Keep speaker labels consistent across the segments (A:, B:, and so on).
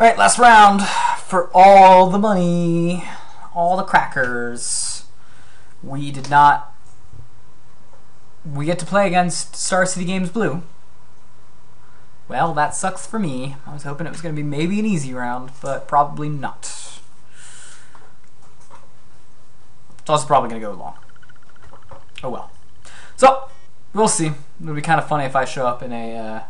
A: Alright, last round for all the money, all the crackers. We did not... We get to play against Star City Games Blue. Well, that sucks for me. I was hoping it was going to be maybe an easy round, but probably not. It's also probably going to go long. Oh well. So, we'll see. It'll be kind of funny if I show up in a...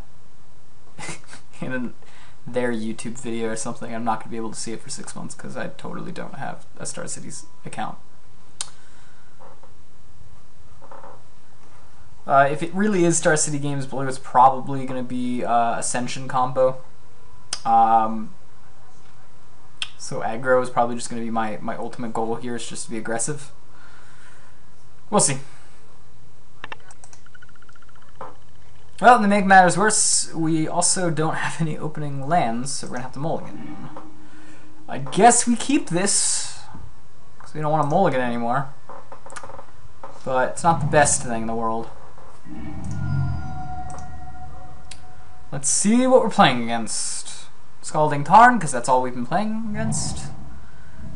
A: their YouTube video or something. I'm not going to be able to see it for 6 months because I totally don't have a Star City's account. If it really is Star City Games Blue, it's probably going to be Ascension combo. So aggro is probably just going to be my ultimate goal here, is just to be aggressive. We'll see. Well, to make matters worse, we also don't have any opening lands, so we're going to have to mulligan. I guess we keep this, because we don't want to mulligan anymore. But it's not the best thing in the world. Let's see what we're playing against. Scalding Tarn, because that's all we've been playing against.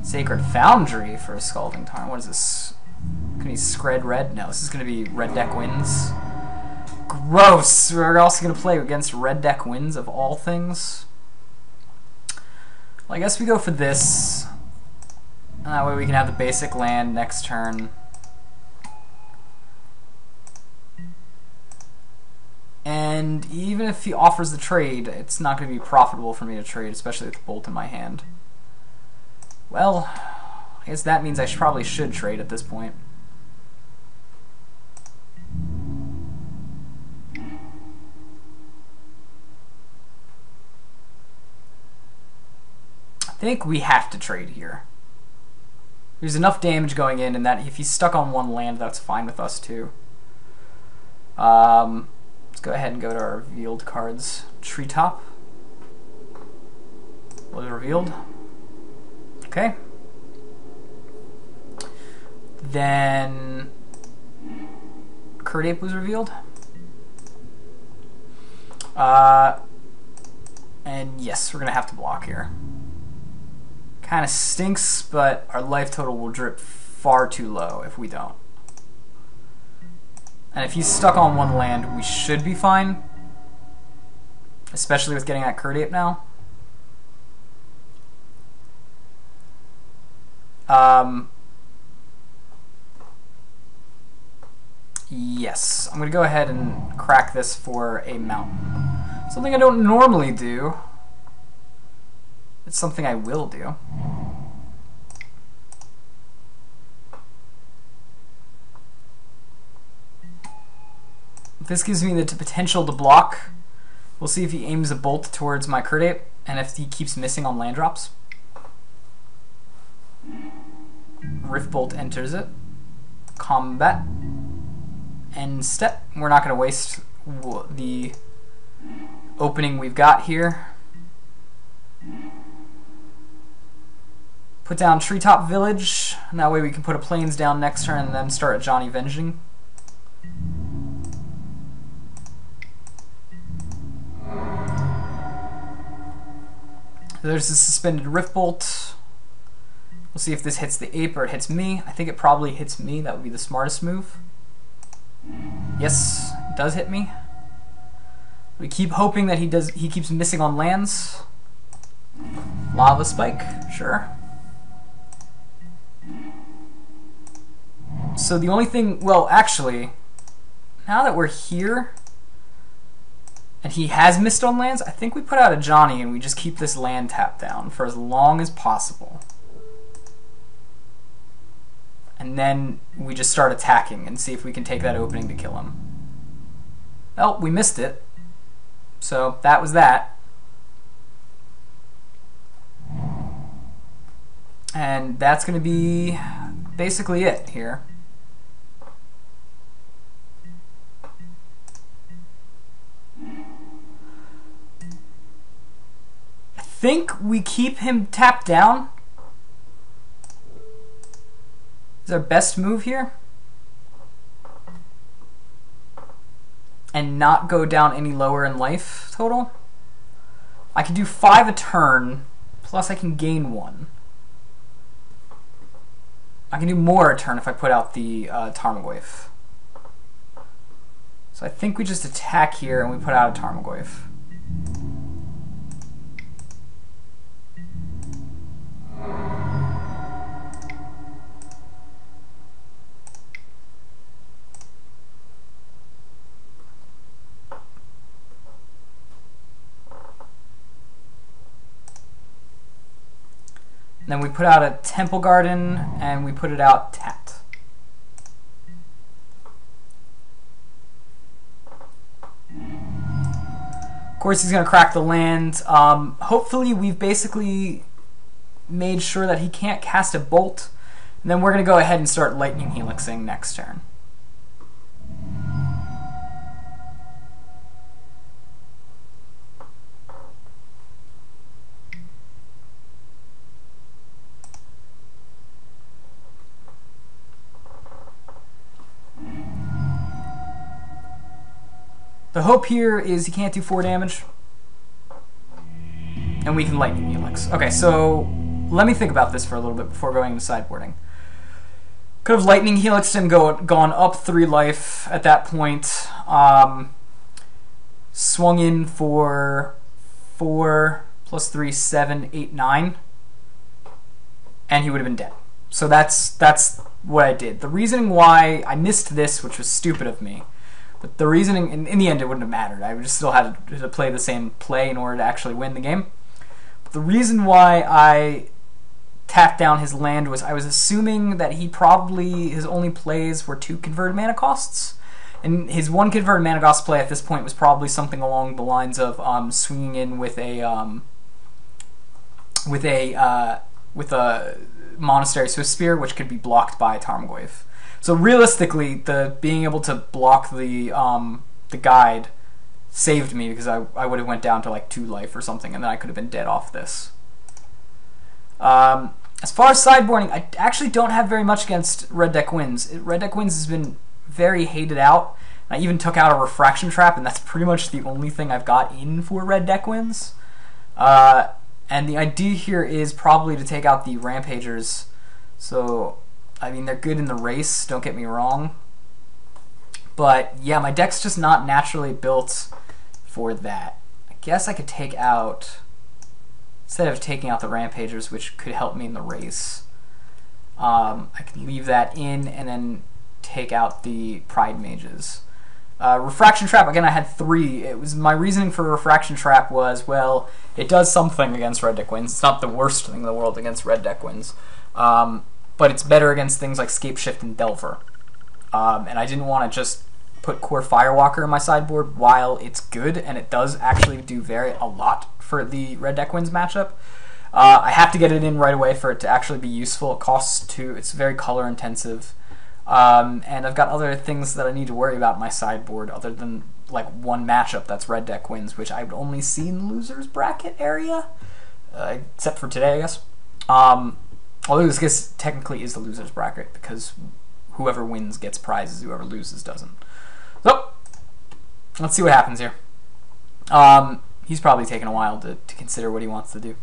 A: Sacred Foundry for a Scalding Tarn. What is this? Going to be Scred Red? No, this is going to be Red Deck Wins. Gross! We're also going to play against Red Deck Wins, of all things. Well, I guess we go for this. That way we can have the basic land next turn. And even if he offers the trade, it's not going to be profitable for me to trade, especially with the Bolt in my hand. Well, I guess that means I probably should trade at this point. I think we have to trade here. There's enough damage going in, and that if he's stuck on one land, that's fine with us too. Let's go ahead and go to our revealed cards. Treetop was revealed. Okay. Then Curdape was revealed. And yes, we're gonna have to block here. Kind of stinks, but our life total will drip far too low if we don't. And if he's stuck on one land, we should be fine. Especially with getting that Curdape now. Yes, I'm going to go ahead and crack this for a mountain. Something I don't normally do. It's something I will do. This gives me the potential to block. We'll see if he aims a bolt towards my Curdape, and if he keeps missing on land drops. Rift Bolt enters it. Combat. End step. We're not going to waste the opening we've got here. Put down Treetop Village, and that way we can put a Plains down next turn and then start a Johnny Venging. There's the Suspended Rift Bolt. We'll see if this hits the ape or it hits me. I think it probably hits me. That would be the smartest move. Yes, it does hit me. We keep hoping that he keeps missing on lands. Lava Spike, sure. So the only thing, well, actually, now that we're here and he has missed on lands, I think we put out a Johnny and we just keep this land tapped down for as long as possible. And then we just start attacking and see if we can take that opening to kill him. Well, we missed it. So that was that. And that's going to be basically it here. I think we keep him tapped down. Is our best move here. And not go down any lower in life total. I can do 5 a turn, plus I can gain 1. I can do more a turn if I put out the Tarmogoyf. So I think we just attack here and we put out a Tarmogoyf. Then we put out a Temple Garden, and we put it out tapped. Of course, he's going to crack the land. Hopefully, we've basically made sure that he can't cast a Bolt. And then we're going to go ahead and start Lightning Helixing next turn. The hope here is he can't do 4 damage. And we can Lightning Helix. Okay, so let me think about this for a little bit before going into sideboarding. Could have Lightning Helixed and gone up 3 life at that point. Swung in for 4 plus 3, 7, 8, 9. And he would have been dead. So that's what I did. The reasoning why I missed this, which was stupid of me, but the reasoning, in the end, it wouldn't have mattered. I would just still had to play the same play in order to actually win the game. But the reason why I tapped down his land was I was assuming that his only plays were 2 converted mana costs. And his 1 converted mana cost play at this point was probably something along the lines of swinging in with a Monastery Swift Spear, which could be blocked by Tarmogoyf. So realistically, being able to block the guide saved me, because I would have went down to like 2 life or something, and then I could have been dead off this. As far as sideboarding, I actually don't have very much against Red Deck Wins. Red Deck Wins has been very hated out. I even took out a Refraction Trap, and that's pretty much the only thing I've got in for Red Deck Wins. And the idea here is probably to take out the Rampagers. So, I mean, they're good in the race, don't get me wrong. But, yeah, my deck's just not naturally built for that. I guess I could take out, instead of taking out the Rampagers, which could help me in the race, I could leave that in and then take out the Pride Mages. Refraction Trap, again, I had 3. It was my reasoning for Refraction Trap was, well, it does something against Red Deck Wins. It's not the worst thing in the world against Red Deck Wins. But it's better against things like Scapeshift and Delver. And I didn't want to just put Core Firewalker in my sideboard while it's good, and it does actually do a lot for the Red Deck Wins matchup. I have to get it in right away for it to actually be useful. It costs 2. It's very color intensive. And I've got other things that I need to worry about in my sideboard other than like 1 matchup that's Red Deck Wins, which I would only see in losers bracket area, except for today, I guess. Although this guess technically is the losers bracket, because whoever wins gets prizes, whoever loses doesn't. So let's see what happens here. He's probably taking a while to consider what he wants to do.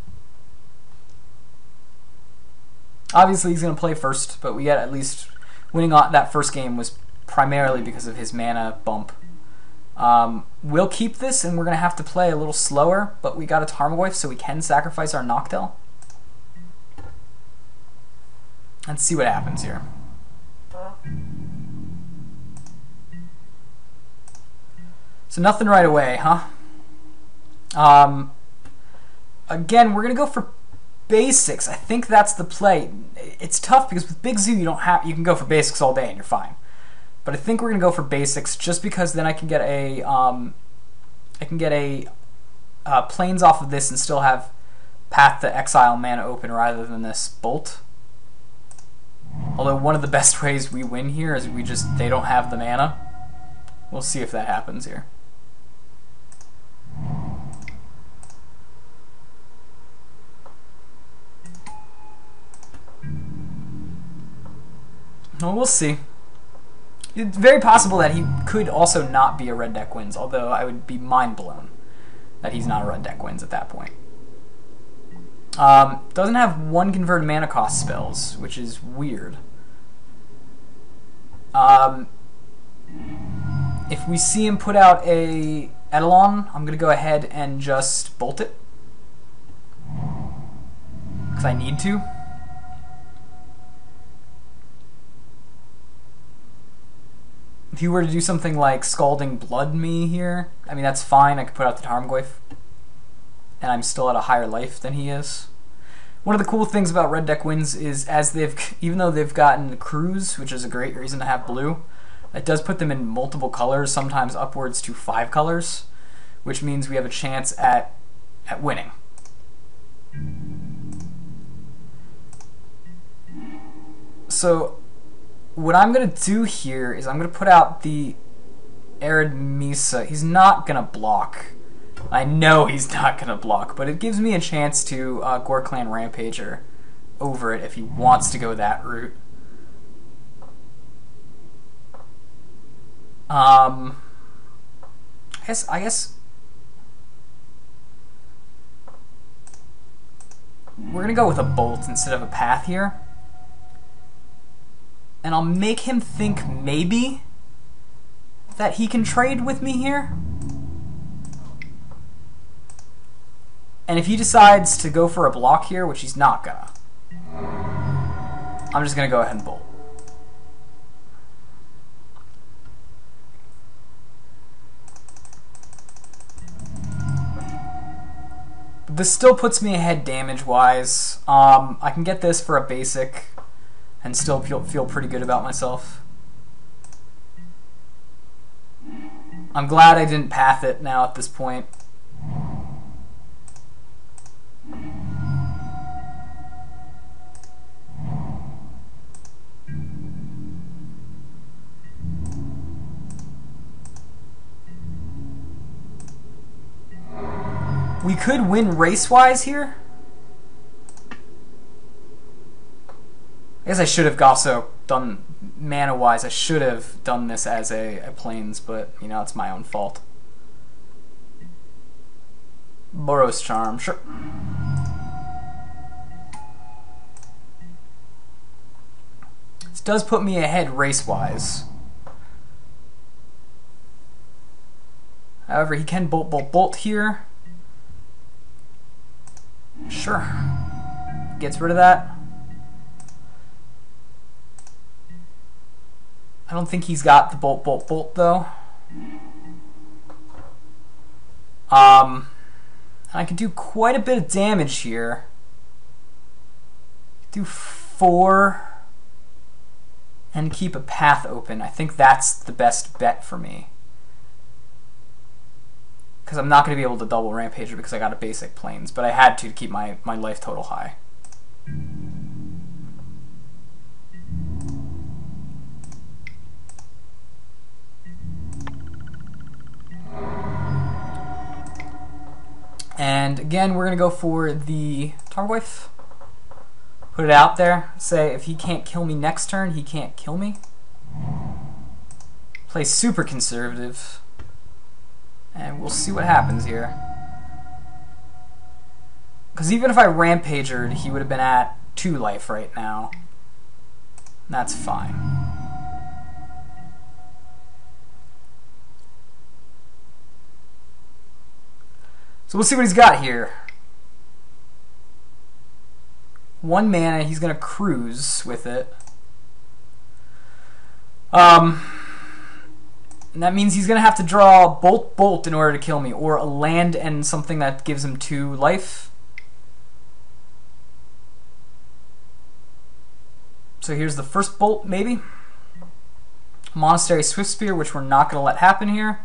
A: Obviously he's going to play first, but we got at least winning that first game was primarily because of his mana bump. We'll keep this, and we're going to have to play a little slower, but we got a Tarmogoyf, so we can sacrifice our Noctel. Let's see what happens here. So nothing right away, huh? Again, we're going to go for basics. I think that's the play. It's tough because with Big Zoo you can go for basics all day and you're fine. But I think we're gonna go for basics just because then I can get a planes off of this and still have Path to Exile mana open rather than this Bolt. Although one of the best ways we win here is they don't have the mana. We'll see if that happens here. Well, we'll see. It's very possible that he could also not be a Red Deck Wins, although I would be mind blown. that he's not a red deck wins at that point. Doesn't have 1 converted mana cost spells, which is weird. If we see him put out a Eidolon, I'm going to go ahead and just bolt it. Because I need to. If you were to do something like Scalding Blood me here, I mean, that's fine. I could put out the Tarmogoyf. And I'm still at a higher life than he is. One of the cool things about red deck wins is even though they've gotten Cruise, which is a great reason to have blue, it does put them in multiple colors, sometimes upwards to 5 colors, which means we have a chance at winning. So what I'm going to do here is I'm going to put out the Arid Misa. He's not going to block. I know he's not going to block, but it gives me a chance to Gore-Clan Rampager over it if he wants to go that route. I guess we're going to go with a bolt instead of a path here. And I'll make him think maybe that he can trade with me here. And if he decides to go for a block here, which he's not gonna, I'm just gonna go ahead and bolt. But this still puts me ahead damage-wise. I can get this for a basic and still feel pretty good about myself. I'm glad I didn't path it now at this point. We could win race-wise here. I guess I should have also done mana-wise. I should have done this as a plains, but you know, it's my own fault. Boros Charm, sure. This does put me ahead race-wise. However, he can bolt here. Sure. Gets rid of that. I don't think he's got the bolt though. I can do quite a bit of damage here. Do 4 and keep a path open. I think that's the best bet for me. Because I'm not going to be able to double Rampager because I got a basic plains, but I had to keep my life total high. And again, we're going to go for the Tarmogoyf. Put it out there. Say if he can't kill me next turn, he can't kill me. Play super conservative. And we'll see what happens here. Because even if I Rampagered, he would have been at 2 life right now. That's fine. So we'll see what he's got here. 1 mana, he's going to cruise with it. And that means he's going to have to draw bolt in order to kill me, or a land and something that gives him 2 life. So here's the first bolt, maybe. Monastery Swiftspear, which we're not going to let happen here.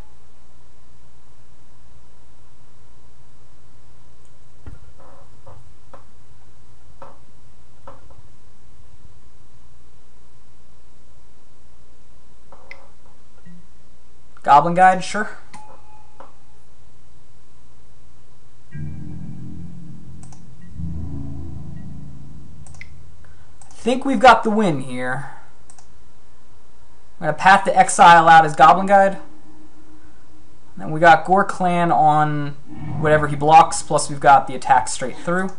A: Goblin Guide, sure. I think we've got the win here. I'm going to path the exile out as Goblin Guide. And we got Gore-Clan on whatever he blocks, plus we've got the attack straight through.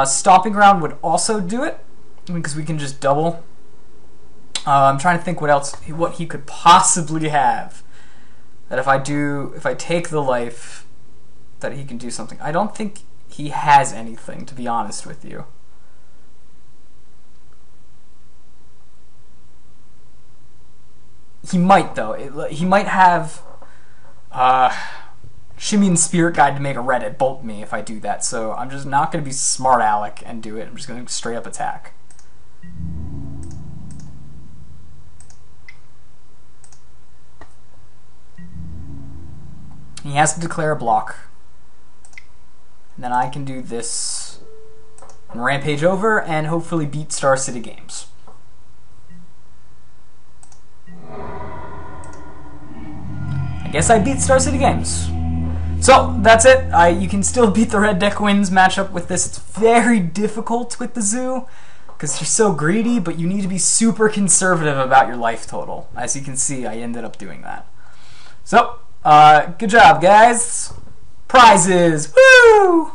A: Stomping Ground would also do it, because we can just double. I'm trying to think what he could possibly have. That if I take the life, that he can do something. I don't think he has anything, to be honest with you. He might, though. He might have Shimian Spirit Guide to make a red. It bolt me if I do that, so I'm just not going to be smart aleck and do it. I'm just going to straight up attack. He has to declare a block. And then I can do this and rampage over and hopefully beat Star City Games. I guess I beat Star City Games. So, that's it. You can still beat the red deck wins matchup with this. It's very difficult with the zoo because you're so greedy, but you need to be super conservative about your life total. As you can see, I ended up doing that. So, good job, guys. Prizes! Woo!